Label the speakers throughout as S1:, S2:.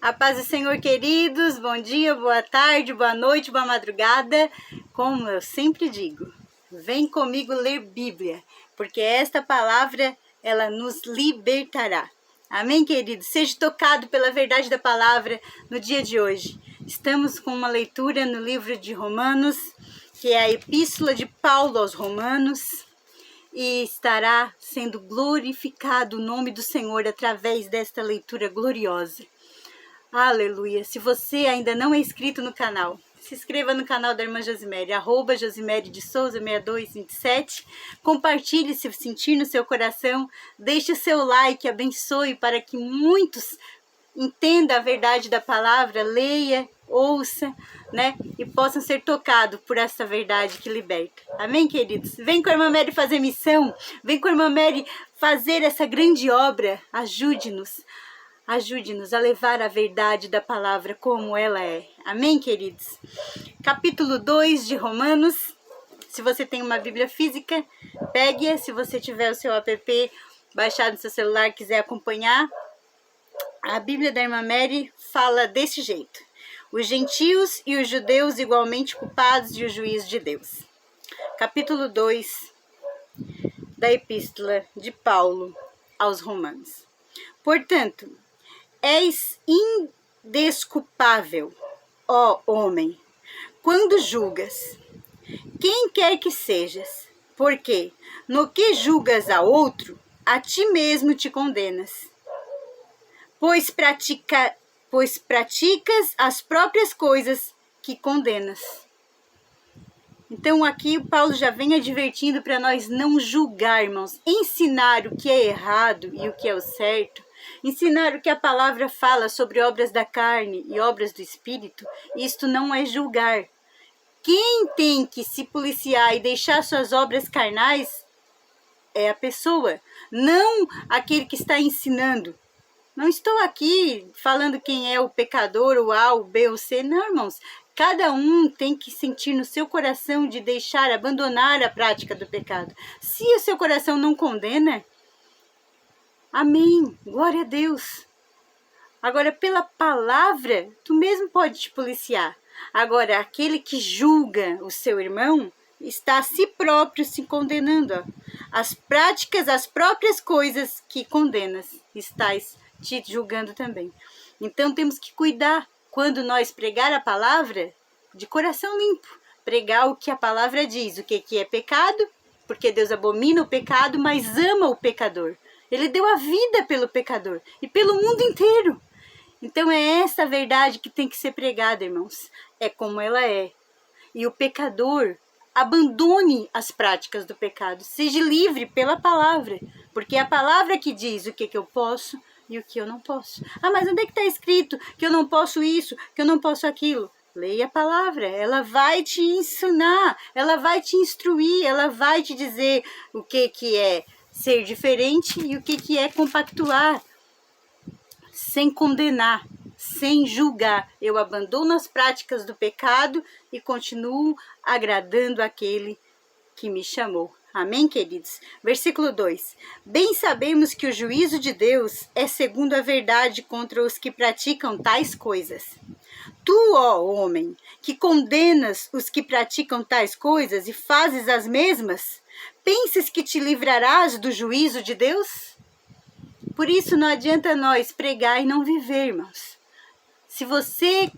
S1: A paz do Senhor, queridos, bom dia, boa tarde, boa noite, boa madrugada. Como eu sempre digo, vem comigo ler Bíblia, porque esta palavra, ela nos libertará. Amém, queridos? Seja tocado pela verdade da palavra no dia de hoje. Estamos com uma leitura no livro de Romanos, que é a epístola de Paulo aos Romanos, e estará sendo glorificado o nome do Senhor através desta leitura gloriosa. Aleluia! Se você ainda não é inscrito no canal, se inscreva no canal da irmã Josimere, @Josimere de Souza 6227. Compartilhe se sentir no seu coração, deixe o seu like, abençoe para que muitos entendam a verdade da palavra, leia, ouça, né? E possam ser tocados por essa verdade que liberta. Amém, queridos? Vem com a irmã Mary fazer missão, vem com a irmã Mary fazer essa grande obra. Ajude-nos a levar a verdade da palavra como ela é. Amém, queridos? Capítulo 2 de Romanos. Se você tem uma Bíblia física, pegue-a. Se você tiver o seu app baixado no seu celular e quiser acompanhar, a Bíblia da irmã Mary fala desse jeito: os gentios e os judeus igualmente culpados de o juízo de Deus. Capítulo 2 da epístola de Paulo aos Romanos. Portanto, és indesculpável, ó homem, quando julgas, quem quer que sejas, porque no que julgas a outro, a ti mesmo te condenas, pois praticas as próprias coisas que condenas. Então aqui o Paulo já vem advertindo para nós não julgar, irmãos, ensinar o que é errado e o que é o certo, ensinar o que a palavra fala sobre obras da carne e obras do espírito. Isto não é julgar. Quem tem que se policiar e deixar suas obras carnais é a pessoa, não aquele que está ensinando. Não estou aqui falando quem é o pecador, o A, o B, o C. Não, irmãos. Cada um tem que sentir no seu coração de abandonar a prática do pecado. Se o seu coração não condena, amém, glória a Deus. Agora, pela palavra, tu mesmo pode te policiar. Agora, aquele que julga o seu irmão, está a si próprio se condenando. Ó. As próprias coisas que condenas, estás te julgando também. Então, temos que cuidar quando nós pregar a palavra de coração limpo. Pregar o que a palavra diz, o que é pecado, porque Deus abomina o pecado, mas ama o pecador. Ele deu a vida pelo pecador e pelo mundo inteiro. Então é essa verdade que tem que ser pregada, irmãos. É como ela é. E o pecador, abandone as práticas do pecado. Seja livre pela palavra. Porque é a palavra que diz o que eu posso e o que eu não posso. Ah, mas onde é que está escrito que eu não posso isso, que eu não posso aquilo? Leia a palavra, ela vai te ensinar, ela vai te instruir, ela vai te dizer o que é ser diferente e o que é compactuar, sem condenar, sem julgar. Eu abandono as práticas do pecado e continuo agradando aquele que me chamou. Amém, queridos? Versículo 2. Bem sabemos que o juízo de Deus é segundo a verdade contra os que praticam tais coisas. Tu, ó homem, que condenas os que praticam tais coisas e fazes as mesmas, pensas que te livrarás do juízo de Deus? Por isso não adianta nós pregar e não viver, irmãos. Se você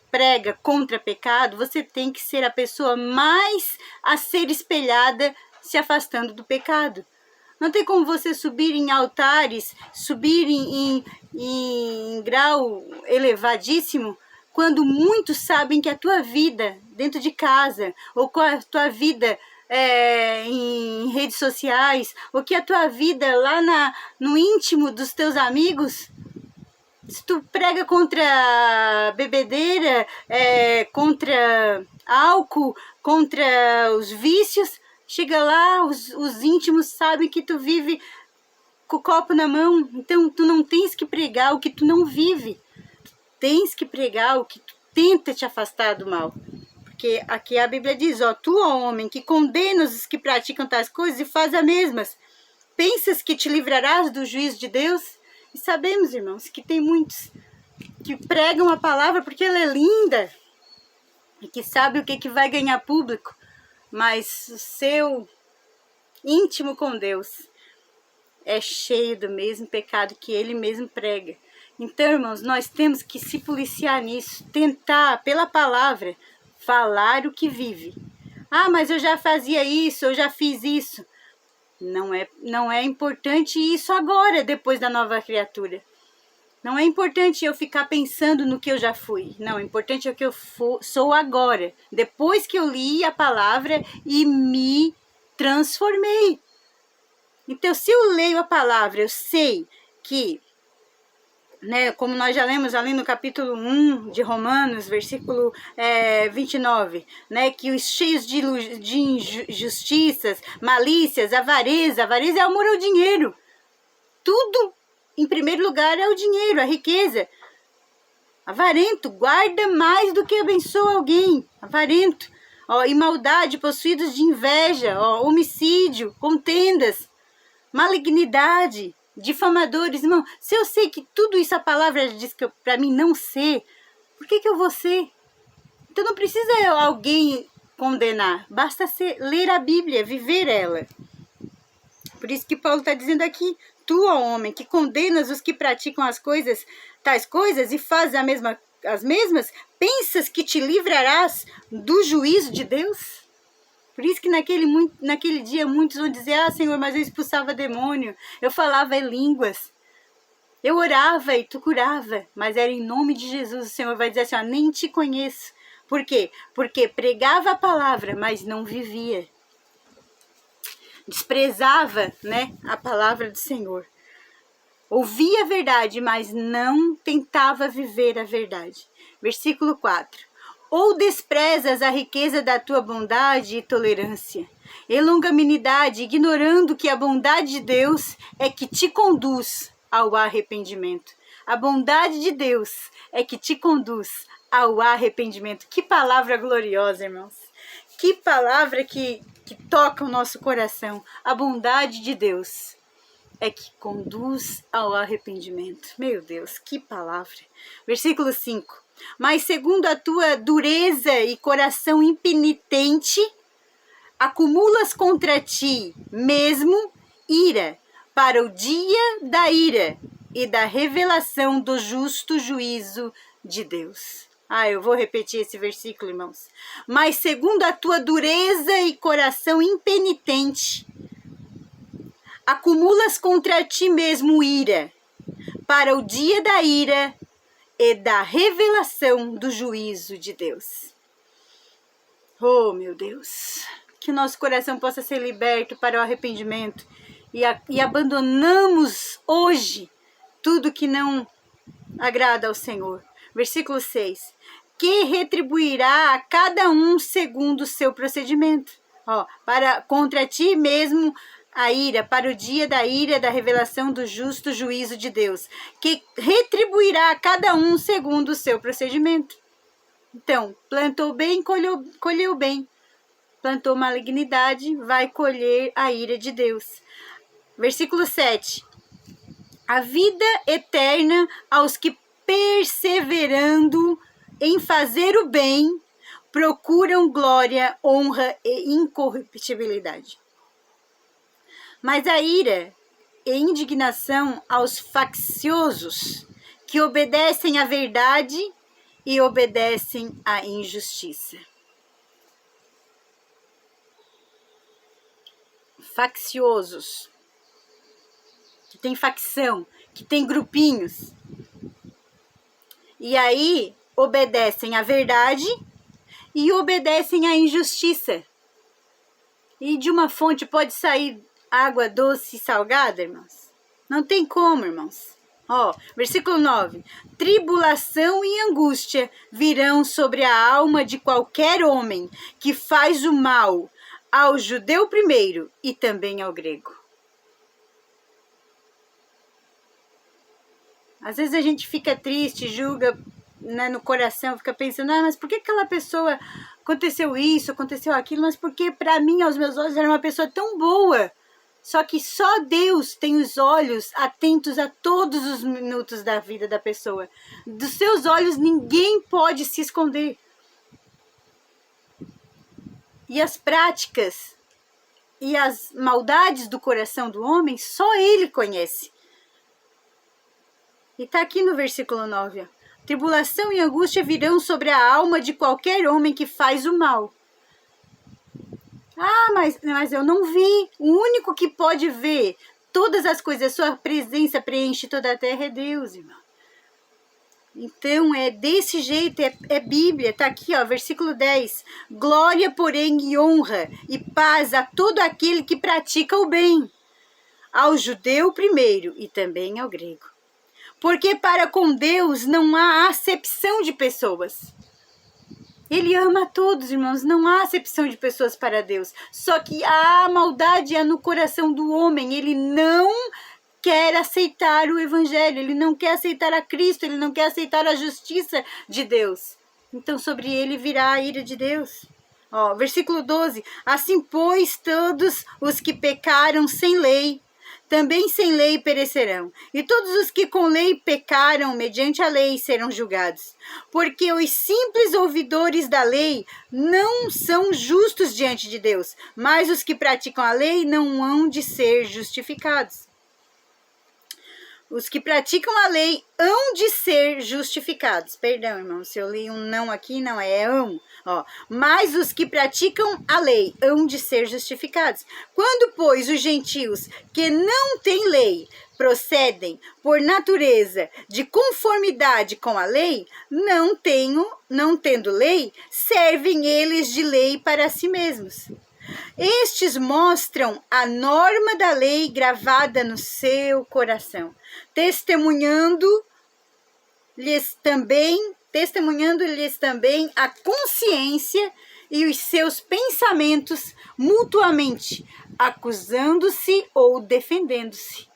S1: prega contra pecado, você tem que ser a pessoa mais a ser espelhada, se afastando do pecado. Não tem como você subir em altares, subir em grau elevadíssimo, quando muitos sabem que a tua vida dentro de casa, ou com a tua vida em redes sociais, ou que a tua vida lá no íntimo dos teus amigos, se tu prega contra bebedeira, contra álcool, contra os vícios, chega lá, os íntimos sabem que tu vive com o copo na mão. Então, tu não tens que pregar o que tu não vive. Tu tens que pregar o que tu tenta te afastar do mal. Porque aqui a Bíblia diz, ó, tu, ó homem, que condenas os que praticam tais coisas e faz as mesmas. Pensas que te livrarás do juízo de Deus? E sabemos, irmãos, que tem muitos que pregam a palavra porque ela é linda e que sabe o que vai ganhar público, mas o seu íntimo com Deus é cheio do mesmo pecado que ele mesmo prega. Então, irmãos, nós temos que se policiar nisso, tentar, pela palavra, falar o que vive. Ah, mas eu já fazia isso, eu já fiz isso. Não é importante isso agora, depois da nova criatura. Não é importante eu ficar pensando no que eu já fui. Não, é importante o que eu sou agora, depois que eu li a palavra e me transformei. Então, se eu leio a palavra, eu sei que, né, como nós já lemos ali no capítulo 1 de Romanos, versículo 29, né, que os cheios de injustiças, malícias, avareza é amor ao dinheiro. Tudo, em primeiro lugar, é o dinheiro, a riqueza. Avarento, guarda mais do que abençoa alguém. Avarento, e maldade, possuídos de inveja, homicídio, contendas, malignidade, difamadores. Irmão, se eu sei que tudo isso a palavra diz que para mim não ser, por que eu vou ser? Então não precisa alguém condenar, basta ler a Bíblia, viver ela. Por isso que Paulo está dizendo aqui: tu, ó homem, que condenas os que praticam tais coisas e fazes as mesmas, pensas que te livrarás do juízo de Deus? Por isso que naquele dia muitos vão dizer: ah, Senhor, mas eu expulsava demônio, eu falava em línguas, eu orava e tu curava, mas era em nome de Jesus. O Senhor vai dizer assim: ó, nem te conheço. Por quê? Porque pregava a palavra, mas não vivia. Desprezava, né, a palavra do Senhor. Ouvia a verdade, mas não tentava viver a verdade. Versículo 4. Ou desprezas a riqueza da tua bondade e tolerância, e longanimidade, ignorando que a bondade de Deus é que te conduz ao arrependimento. A bondade de Deus é que te conduz ao arrependimento. Que palavra gloriosa, irmãos. Que palavra que toca o nosso coração. A bondade de Deus é que conduz ao arrependimento. Meu Deus, que palavra. Versículo 5. Mas segundo a tua dureza e coração impenitente, acumulas contra ti mesmo ira, para o dia da ira e da revelação do justo juízo de Deus. Eu vou repetir esse versículo, irmãos. Mas segundo a tua dureza e coração impenitente, acumulas contra ti mesmo ira, para o dia da ira e da revelação do juízo de Deus. Oh, meu Deus, que o nosso coração possa ser liberto para o arrependimento e abandonamos hoje tudo que não agrada ao Senhor. Versículo 6. Que retribuirá a cada um segundo o seu procedimento. Contra ti mesmo a ira, para o dia da ira da revelação do justo juízo de Deus, que retribuirá a cada um segundo o seu procedimento. Então, plantou bem, colheu bem. Plantou malignidade, vai colher a ira de Deus. Versículo 7. A vida eterna aos que, perseverando em fazer o bem, procuram glória, honra e incorruptibilidade. Mas a ira e indignação aos facciosos, que obedecem à verdade e obedecem à injustiça. Facciosos, que tem facção, que tem grupinhos. E aí obedecem à verdade e obedecem à injustiça. E de uma fonte pode sair água doce e salgada, irmãos? Não tem como, irmãos. Versículo 9. Tribulação e angústia virão sobre a alma de qualquer homem que faz o mal ao judeu primeiro e também ao grego. Às vezes a gente fica triste, julga, né, no coração, fica pensando: mas por que aquela pessoa aconteceu isso, aconteceu aquilo? Mas porque para mim, aos meus olhos, era uma pessoa tão boa. Só que só Deus tem os olhos atentos a todos os minutos da vida da pessoa. Dos seus olhos ninguém pode se esconder. E as práticas e as maldades do coração do homem, só Ele conhece. E está aqui no versículo 9. Ó. Tribulação e angústia virão sobre a alma de qualquer homem que faz o mal. Ah, mas eu não vi. O único que pode ver todas as coisas, sua presença preenche toda a terra é Deus, irmão. Então, é desse jeito, é Bíblia, tá aqui, ó, versículo 10. Glória, porém, e honra e paz a todo aquele que pratica o bem, ao judeu primeiro e também ao grego. Porque para com Deus não há acepção de pessoas. Ele ama a todos, irmãos, não há acepção de pessoas para Deus. Só que a maldade é no coração do homem, ele não quer aceitar o evangelho, ele não quer aceitar a Cristo, ele não quer aceitar a justiça de Deus. Então sobre ele virá a ira de Deus. Ó, versículo 12. Assim, pois, todos os que pecaram sem lei, também sem lei perecerão. E todos os que com lei pecaram mediante a lei serão julgados. Porque os simples ouvidores da lei não são justos diante de Deus, mas os que praticam a lei não hão de ser justificados. Os que praticam a lei hão de ser justificados. Perdão, irmão, se eu li um não aqui, não é hão. Ó, mas os que praticam a lei hão de ser justificados. Quando, pois, os gentios que não têm lei procedem por natureza de conformidade com a lei, não tendo lei, servem eles de lei para si mesmos. Estes mostram a norma da lei gravada no seu coração, testemunhando-lhes também a consciência e os seus pensamentos mutuamente, acusando-se ou defendendo-se.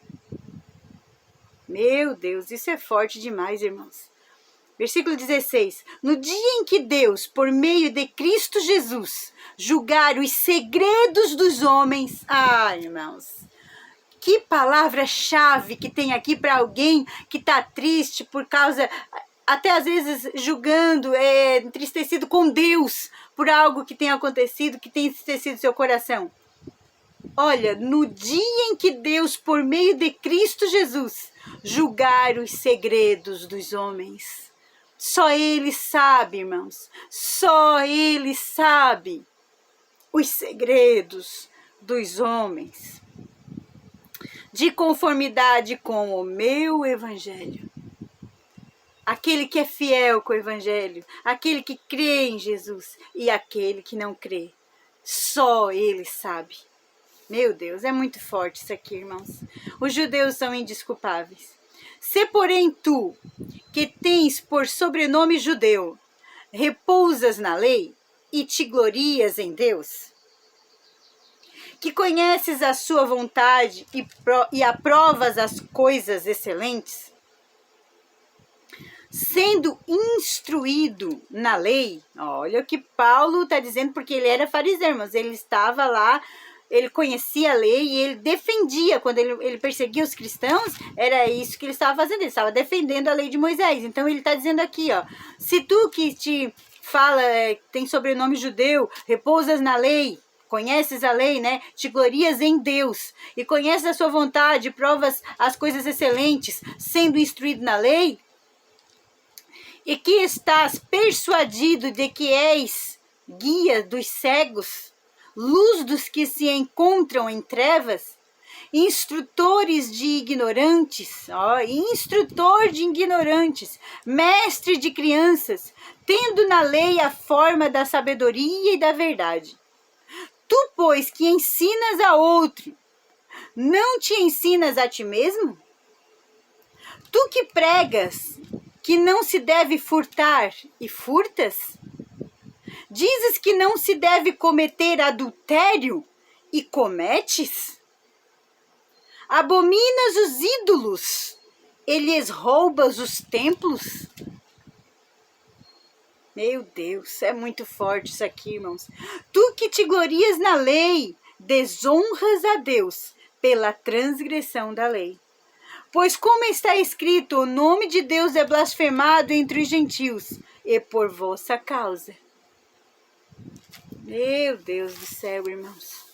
S1: Meu Deus, isso é forte demais, irmãos. Versículo 16. No dia em que Deus, por meio de Cristo Jesus, julgar os segredos dos homens... Ah, irmãos, que palavra-chave que tem aqui para alguém que está triste por causa... Até às vezes julgando, entristecido com Deus por algo que tem acontecido, que tem entristecido seu coração. Olha, no dia em que Deus, por meio de Cristo Jesus, julgar os segredos dos homens... Só Ele sabe, irmãos, só Ele sabe os segredos dos homens, de conformidade com o meu evangelho. Aquele que é fiel com o evangelho, aquele que crê em Jesus e aquele que não crê, só Ele sabe. Meu Deus, é muito forte isso aqui, irmãos. Os judeus são indesculpáveis. Se, porém, tu, que tens por sobrenome judeu, repousas na lei e te glorias em Deus, que conheces a sua vontade e aprovas as coisas excelentes, sendo instruído na lei, olha o que Paulo está dizendo, porque ele era fariseu, mas ele estava lá, ele conhecia a lei e ele defendia, quando ele perseguia os cristãos, era isso que ele estava fazendo, ele estava defendendo a lei de Moisés. Então ele está dizendo aqui, ó, se tu que te fala, tem sobrenome judeu, repousas na lei, conheces a lei, né? Te glorias em Deus e conheces a sua vontade, provas as coisas excelentes, sendo instruído na lei, e que estás persuadido de que és guia dos cegos, luz dos que se encontram em trevas, instrutores de ignorantes, instrutor de ignorantes, mestre de crianças, tendo na lei a forma da sabedoria e da verdade. Tu, pois, que ensinas a outro, não te ensinas a ti mesmo? Tu que pregas que não se deve furtar e furtas? Dizes que não se deve cometer adultério e cometes? Abominas os ídolos e lhes roubas os templos? Meu Deus, é muito forte isso aqui, irmãos. Tu que te glorias na lei, desonras a Deus, pela transgressão da lei. Pois como está escrito, o nome de Deus é blasfemado entre os gentios, e por vossa causa. Meu Deus do céu, irmãos.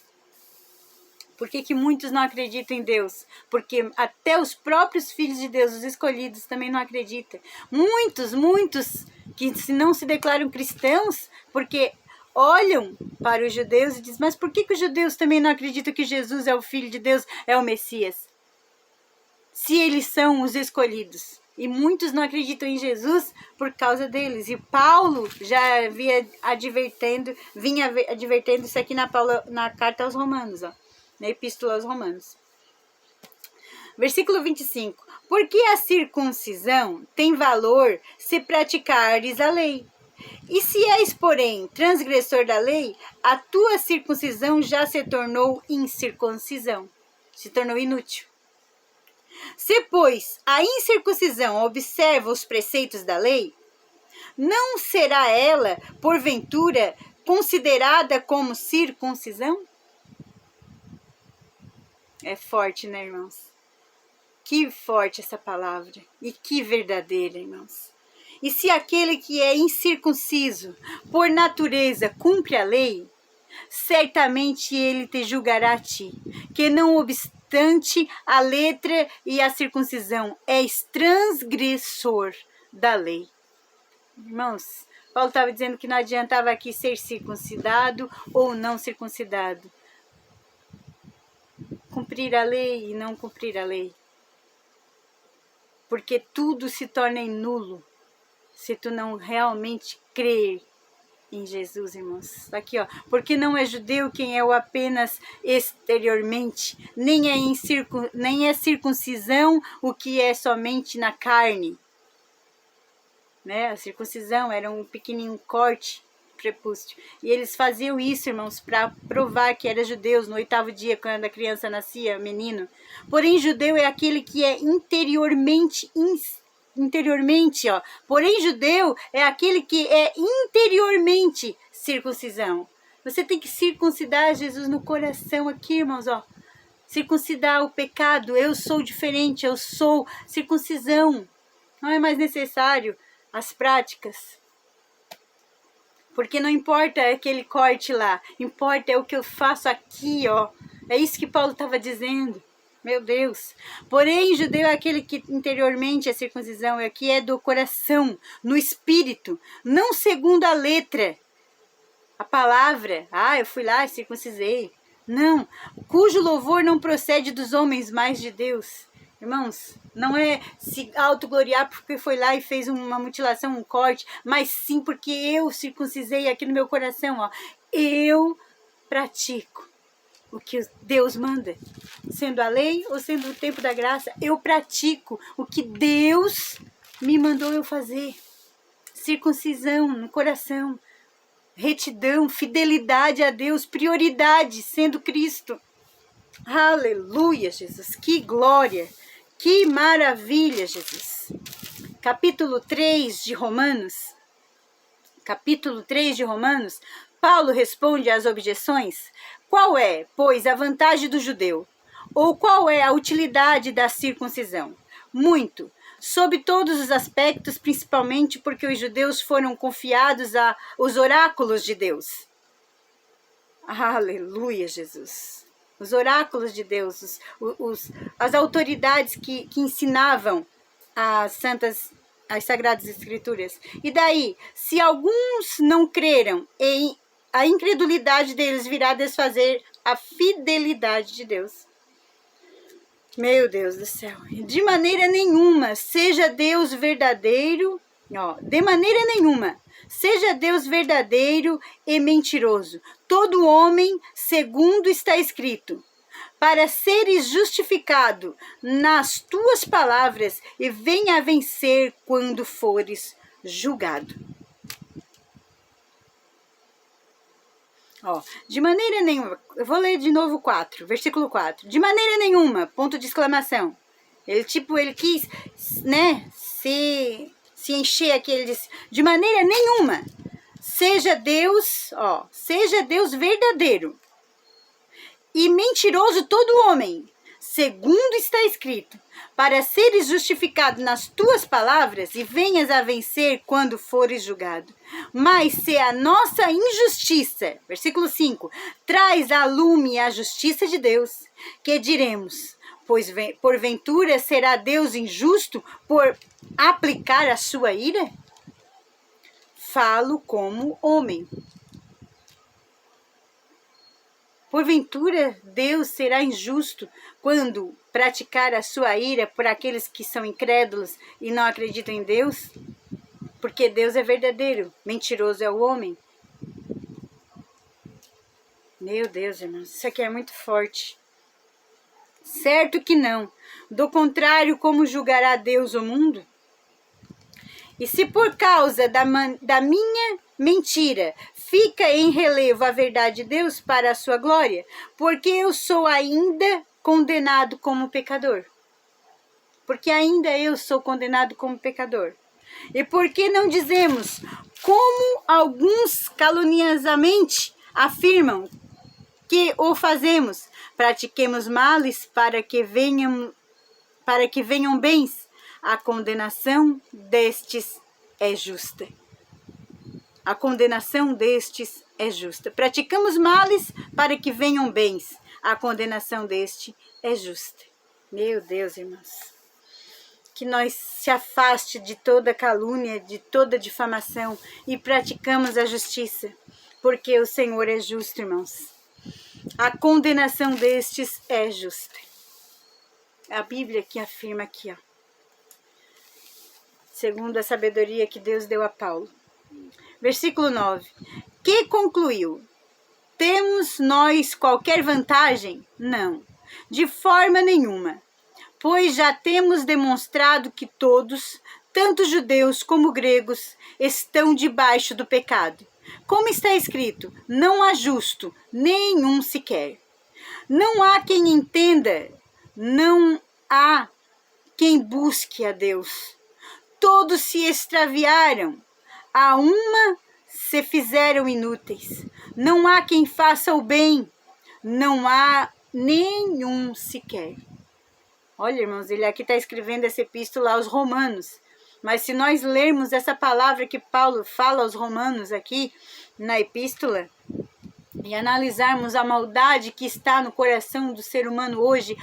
S1: Por que muitos não acreditam em Deus? Porque até os próprios filhos de Deus, os escolhidos, também não acreditam. Muitos que não se declaram cristãos, porque olham para os judeus e dizem, mas por que os judeus também não acreditam que Jesus é o Filho de Deus, é o Messias? Se eles são os escolhidos. E muitos não acreditam em Jesus por causa deles. E Paulo já vinha advertendo isso aqui na carta aos Romanos, ó, na Epístola aos Romanos. Versículo 25. Porque a circuncisão tem valor se praticares a lei. E se és, porém, transgressor da lei, a tua circuncisão já se tornou incircuncisão. Se tornou inútil. Se, pois, a incircuncisão observa os preceitos da lei, não será ela, porventura, considerada como circuncisão? É forte, né, irmãos? Que forte essa palavra. E que verdadeira, irmãos. E se aquele que é incircunciso, por natureza, cumpre a lei, certamente ele te julgará a ti, que não obstante a letra e a circuncisão és transgressor da lei. Irmãos, Paulo estava dizendo que não adiantava aqui ser circuncidado ou não circuncidado. Cumprir a lei e não cumprir a lei. Porque tudo se torna nulo se tu não realmente crer em Jesus, irmãos. Aqui, ó. Porque não é judeu quem é o apenas exteriormente, nem é circuncisão o que é somente na carne. Né? A circuncisão era um pequenininho corte prepúcio. E eles faziam isso, irmãos, para provar que eram judeus no 8º dia, quando a criança nascia, menino. Porém, judeu é aquele que é interiormente, ó. Porém, judeu é aquele que é interiormente circuncisão. Você tem que circuncidar Jesus no coração aqui, irmãos, ó. Circuncidar o pecado. Eu sou diferente, eu sou circuncisão. Não é mais necessário as práticas. Porque não importa aquele corte lá, importa é o que eu faço aqui, ó. É isso que Paulo estava dizendo. Meu Deus. Porém, judeu é aquele que interiormente a circuncisão é que é do coração, no espírito, não segundo a letra, a palavra. Ah, eu fui lá e circuncisei. Não, cujo louvor não procede dos homens, mas de Deus. Irmãos, não é se autogloriar porque foi lá e fez uma mutilação, um corte, mas sim porque eu circuncisei aqui no meu coração, ó. Eu pratico o que Deus manda. Sendo a lei ou sendo o tempo da graça, eu pratico o que Deus me mandou eu fazer. Circuncisão no coração, retidão, fidelidade a Deus, prioridade sendo Cristo. Aleluia, Jesus, que glória! Que maravilha, Jesus. Capítulo 3 de Romanos. Paulo responde às objeções. Qual é, pois, a vantagem do judeu? Ou qual é a utilidade da circuncisão? Muito, sob todos os aspectos, principalmente porque os judeus foram confiados aos oráculos de Deus. Aleluia, Jesus. Os oráculos de Deus, as autoridades que ensinavam as Sagradas Escrituras. E daí, se alguns não creram, a incredulidade deles virá desfazer a fidelidade de Deus. Meu Deus do céu. De maneira nenhuma, seja Deus verdadeiro, de maneira nenhuma, seja Deus verdadeiro e mentiroso. Todo homem, segundo está escrito, para seres justificado nas tuas palavras e venha a vencer quando fores julgado. De maneira nenhuma, eu vou ler de novo 4, versículo 4. De maneira nenhuma, ponto de exclamação. Ele quis, né, se encher aqui, ele disse, de maneira nenhuma, seja Deus verdadeiro e mentiroso todo homem, segundo está escrito, para seres justificado nas tuas palavras e venhas a vencer quando fores julgado. Mas se a nossa injustiça, versículo 5, traz à lume a justiça de Deus, que diremos? Pois porventura será Deus injusto por aplicar a sua ira? Falo como homem. Porventura, Deus será injusto quando praticar a sua ira por aqueles que são incrédulos e não acreditam em Deus? Porque Deus é verdadeiro, mentiroso é o homem. Meu Deus, irmãos, isso aqui é muito forte. Certo que não. Do contrário, como julgará Deus o mundo? E se por causa da minha mentira fica em relevo a verdade de Deus para a sua glória, porque eu sou ainda condenado como pecador. Porque ainda eu sou condenado como pecador. E por que não dizemos, como alguns caluniosamente afirmam que o fazemos, pratiquemos males para que venham bens? A condenação destes é justa. A condenação destes é justa. Praticamos males para que venham bens. A condenação deste é justa. Meu Deus, irmãos. Que nós se afaste de toda calúnia, de toda difamação e praticamos a justiça. Porque o Senhor é justo, irmãos. A condenação destes é justa. A Bíblia que afirma aqui, ó. Segundo a sabedoria que Deus deu a Paulo. Versículo 9. Que concluiu? Temos nós qualquer vantagem? Não, de forma nenhuma. Pois já temos demonstrado que todos, tanto judeus como gregos, estão debaixo do pecado. Como está escrito, não há justo, nenhum sequer. Não há quem entenda, não há quem busque a Deus. Todos se extraviaram, a uma se fizeram inúteis. Não há quem faça o bem, não há nenhum sequer. Olha, irmãos, ele aqui está escrevendo essa epístola aos Romanos. Mas se nós lermos essa palavra que Paulo fala aos Romanos aqui na epístola e analisarmos a maldade que está no coração do ser humano hoje,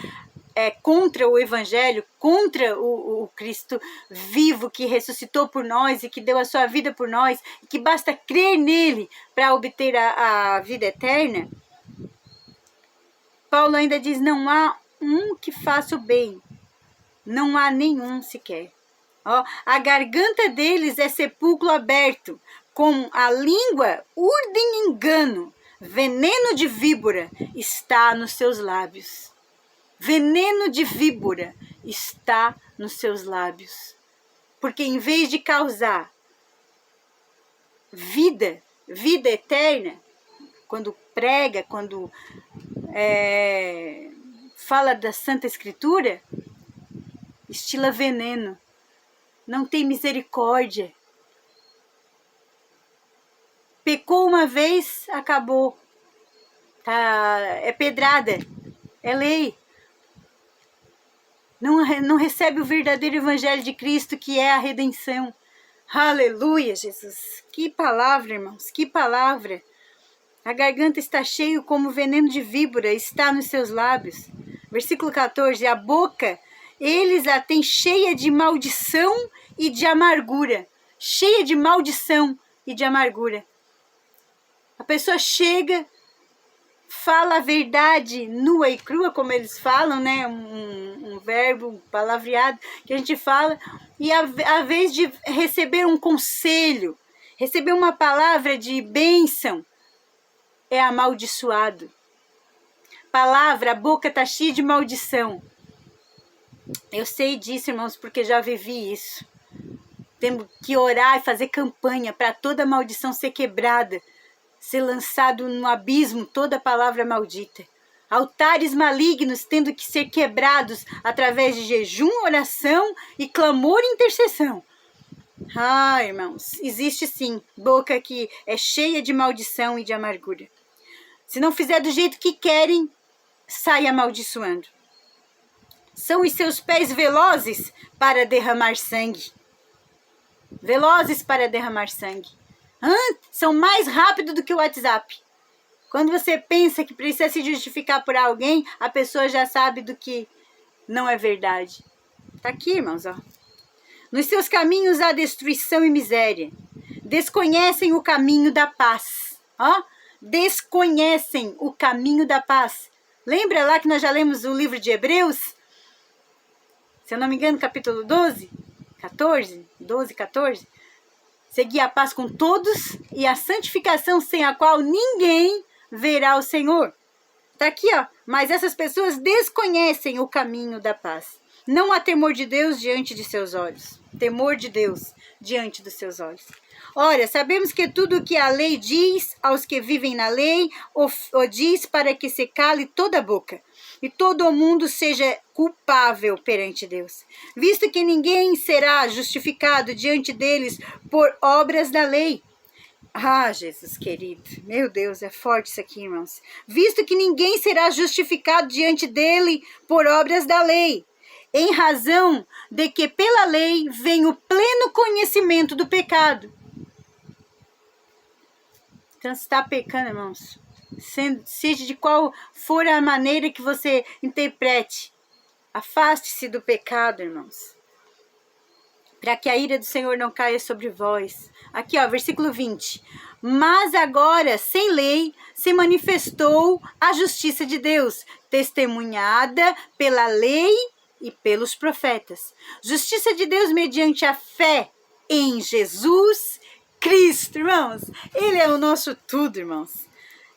S1: contra o Evangelho, contra o Cristo vivo que ressuscitou por nós e que deu a sua vida por nós, e que basta crer nele para obter a vida eterna, Paulo ainda diz, não há um que faça o bem, não há nenhum sequer. Ó, a garganta deles é sepulcro aberto, com a língua urdem engano, veneno de víbora está nos seus lábios. Veneno de víbora está nos seus lábios. Porque em vez de causar vida eterna, quando prega, quando fala da Santa Escritura, estila veneno. Não tem misericórdia. Pecou uma vez, acabou. É pedrada, é lei. Não recebe o verdadeiro evangelho de Cristo, que é a redenção. Aleluia, Jesus. Que palavra, irmãos, que palavra. A garganta está cheia como veneno de víbora, está nos seus lábios. Versículo 14, a boca, eles a têm cheia de maldição e de amargura. Cheia de maldição e de amargura. A pessoa chega, fala a verdade nua e crua, como eles falam, né? Um verbo palavreado que a gente fala, e a vez de receber um conselho, receber uma palavra de bênção, é amaldiçoado. Palavra, a boca está cheia de maldição. Eu sei disso, irmãos, porque já vivi isso. Temos que orar e fazer campanha para toda maldição ser quebrada, ser lançado no abismo toda palavra maldita. Altares malignos tendo que ser quebrados através de jejum, oração e clamor e intercessão. Ah, irmãos, existe sim boca que é cheia de maldição e de amargura. Se não fizer do jeito que querem, sai amaldiçoando. São os seus pés velozes para derramar sangue. Velozes para derramar sangue. São mais rápidos do que o WhatsApp. Quando você pensa que precisa se justificar por alguém, a pessoa já sabe do que não é verdade. Tá aqui, irmãos, ó. Nos seus caminhos há destruição e miséria. Desconhecem o caminho da paz. Ó, desconhecem o caminho da paz. Lembra lá que nós já lemos o livro de Hebreus? Se eu não me engano, capítulo 12, 14. Seguir a paz com todos e a santificação sem a qual ninguém verá o Senhor. Tá aqui, ó. Mas essas pessoas desconhecem o caminho da paz. Não há temor de Deus diante de seus olhos. Temor de Deus diante dos seus olhos. Ora, sabemos que tudo o que a lei diz aos que vivem na lei, o diz para que se cale toda a boca, e todo o mundo seja culpável perante Deus, visto que ninguém será justificado diante deles por obras da lei. Ah, Jesus querido, meu Deus, é forte isso aqui, irmãos. Visto que ninguém será justificado diante dele por obras da lei, em razão de que pela lei vem o pleno conhecimento do pecado. Então, se está pecando, irmãos, seja de qual for a maneira que você interprete, afaste-se do pecado, irmãos, para que a ira do Senhor não caia sobre vós. Aqui, ó, versículo 20. Mas agora, sem lei, se manifestou a justiça de Deus, testemunhada pela lei e pelos profetas. Justiça de Deus mediante a fé em Jesus Cristo, irmãos. Ele é o nosso tudo, irmãos.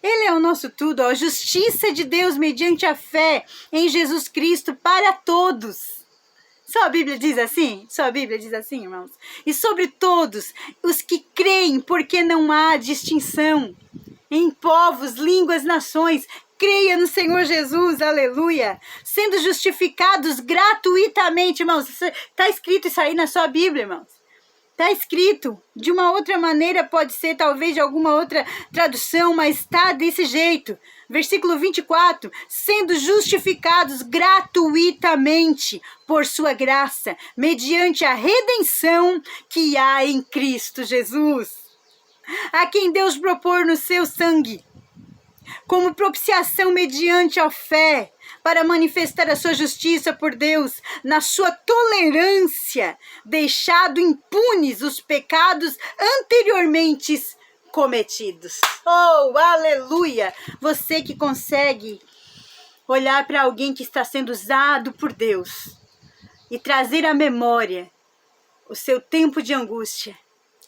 S1: Ele é o nosso tudo, ó. Justiça de Deus mediante a fé em Jesus Cristo para todos. Só a Bíblia diz assim? Só a Bíblia diz assim, irmãos. E sobre todos os que creem, porque não há distinção em povos, línguas, nações. Creia no Senhor Jesus, aleluia. Sendo justificados gratuitamente, irmãos. Está escrito isso aí na sua Bíblia, irmãos. Está escrito, de uma outra maneira, pode ser talvez de alguma outra tradução, mas está desse jeito. Versículo 24, sendo justificados gratuitamente por sua graça, mediante a redenção que há em Cristo Jesus, a quem Deus propôs no seu sangue, como propiciação mediante a fé, para manifestar a sua justiça por Deus, na sua tolerância, deixado impunes os pecados anteriormente cometidos. Oh, aleluia! Você que consegue olhar para alguém que está sendo usado por Deus e trazer à memória o seu tempo de angústia.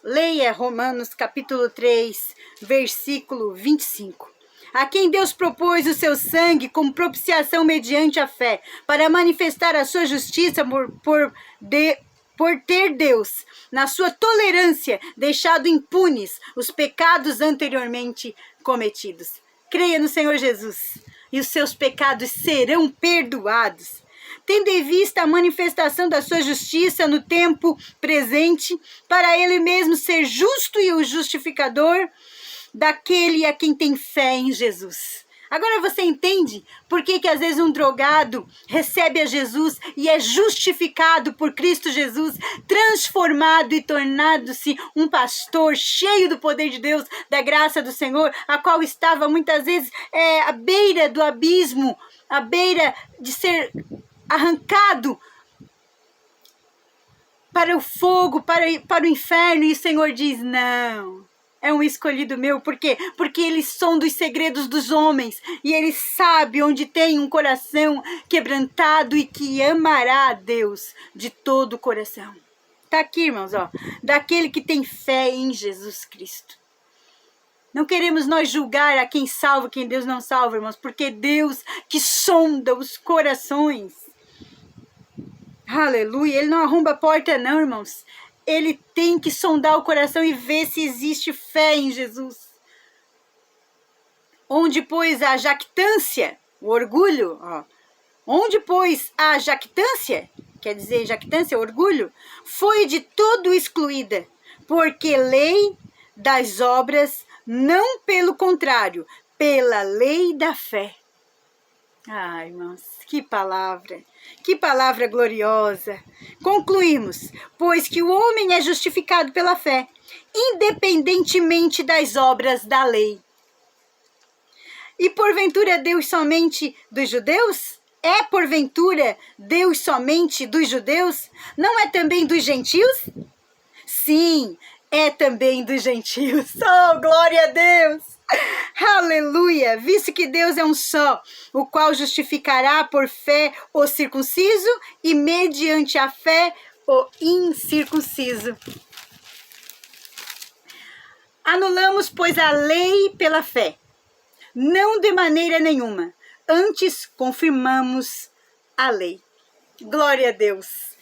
S1: Leia Romanos capítulo 3, versículo 25. A quem Deus propôs o seu sangue como propiciação mediante a fé, para manifestar a sua justiça por ter Deus, na sua tolerância, deixado impunes os pecados anteriormente cometidos. Creia no Senhor Jesus, e os seus pecados serão perdoados. Tendo em vista a manifestação da sua justiça no tempo presente, para ele mesmo ser justo e o justificador daquele a quem tem fé em Jesus. Agora você entende por que às vezes um drogado recebe a Jesus e é justificado por Cristo Jesus, transformado e tornado-se um pastor cheio do poder de Deus, da graça do Senhor, a qual estava muitas vezes à beira do abismo, à beira de ser arrancado para o fogo, para o inferno, e o Senhor diz, não. É um escolhido meu, por quê? Porque ele sonda os segredos dos homens e ele sabe onde tem um coração quebrantado e que amará a Deus de todo o coração. Tá aqui, irmãos, ó, daquele que tem fé em Jesus Cristo. Não queremos nós julgar a quem salva, quem Deus não salva, irmãos, porque Deus que sonda os corações. Aleluia, ele não arromba a porta não, irmãos. Ele tem que sondar o coração e ver se existe fé em Jesus. Onde, pois, a jactância, o orgulho, ó. Onde, pois, a jactância, quer dizer, jactância, orgulho, foi de todo excluída, porque lei das obras, não pelo contrário, pela lei da fé. Ai, irmãos, que palavra. Que palavra gloriosa! Concluímos, pois que o homem é justificado pela fé, independentemente das obras da lei. E porventura Deus somente dos judeus? É porventura Deus somente dos judeus? Não é também dos gentios? Sim, é também dos gentios. Oh, glória a Deus! Aleluia! Visto que Deus é um só, o qual justificará por fé o circunciso e mediante a fé o incircunciso. Anulamos, pois, a lei pela fé. Não de maneira nenhuma. Antes confirmamos a lei. Glória a Deus.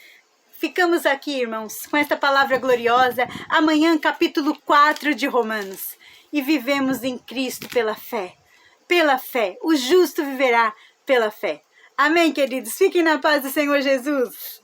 S1: Ficamos aqui, irmãos, com esta palavra gloriosa. Amanhã, capítulo 4 de Romanos. E vivemos em Cristo pela fé. Pela fé. O justo viverá pela fé. Amém, queridos? Fiquem na paz do Senhor Jesus.